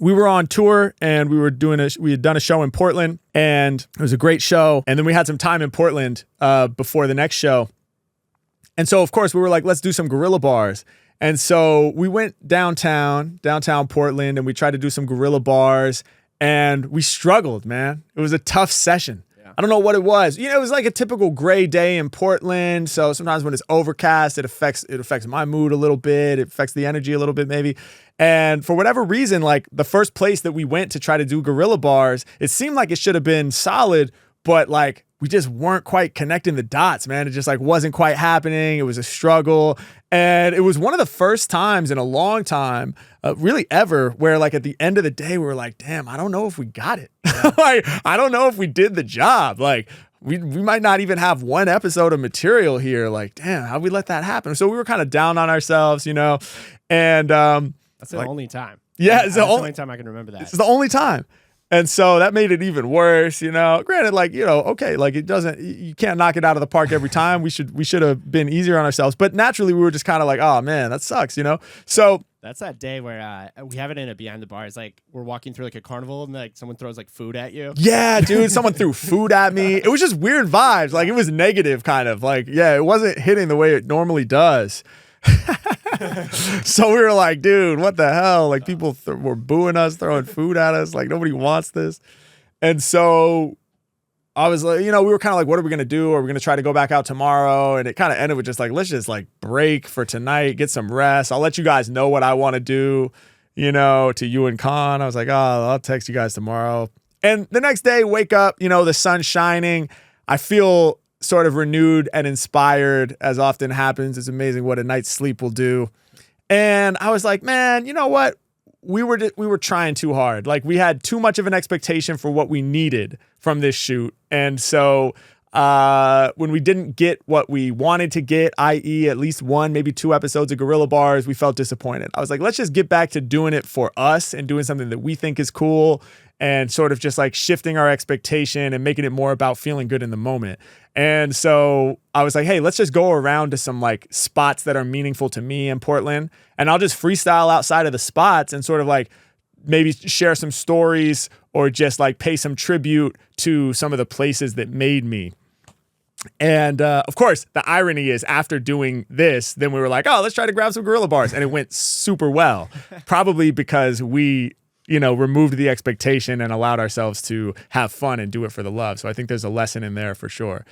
we were on tour and we had done a show in Portland, and it was a great show. And then we had some time in Portland before the next show. And so, of course, we were like, let's do some guerrilla bars. And so we went downtown Portland, and we tried to do some guerrilla bars, and we struggled, man. It was a tough session. Yeah. I don't know what it was. You know, it was like a typical gray day in Portland. So sometimes when it's overcast, it affects my mood a little bit. It affects the energy a little bit, maybe. And for whatever reason, like the first place that we went to try to do guerrilla bars, it seemed like it should have been solid, but like we just weren't quite connecting the dots, man. It just like wasn't quite happening. It was a struggle. And it was one of the first times in a long time, really ever, where like at the end of the day, we were like, damn, I don't know if we got it. Yeah. Like, I don't know if we did the job. Like we might not even have one episode of material here. Like, damn, how'd we let that happen? So we were kind of down on ourselves, you know? And that's the only time. Yeah, it's the only time I can remember that. It's the only time. And so that made it even worse, you know. Granted, like, you know, okay, like you can't knock it out of the park every time. We should have been easier on ourselves. But naturally, we were just kind of like, oh man, that sucks, you know. So that's that day where we have it in a behind the bars. Like we're walking through like a carnival and like someone throws like food at you. Yeah, dude, someone threw food at me. It was just weird vibes. Like it was negative, kind of like, yeah, it wasn't hitting the way it normally does. So we were like, dude, what the hell? Like people were booing us, throwing food at us. Like nobody wants this. And so I was like, you know, we were kind of like, what are we going to do? Are we going to try to go back out tomorrow? And it kind of ended with just like, let's just like break for tonight, get some rest. I'll let you guys know what I want to do, you know, to you and Khan. I was like, oh, I'll text you guys tomorrow. And the next day, wake up, you know, the sun's shining. I feel sort of renewed and inspired, as often happens. It's amazing what a night's sleep will do. And I was like, man, you know what? We were trying too hard. Like we had too much of an expectation for what we needed from this shoot. And so when we didn't get what we wanted to get, i.e. at least one, maybe 2 episodes of Guerrilla Bars, we felt disappointed. I was like, let's just get back to doing it for us and doing something that we think is cool, and sort of just like shifting our expectation and making it more about feeling good in the moment. And so I was like, hey, let's just go around to some like spots that are meaningful to me in Portland, and I'll just freestyle outside of the spots and sort of like maybe share some stories or just like pay some tribute to some of the places that made me. And of course, the irony is after doing this, then we were like, oh, let's try to grab some Guerrilla Bars. And it went super well, probably because we, you know, removed the expectation and allowed ourselves to have fun and do it for the love. So I think there's a lesson in there for sure.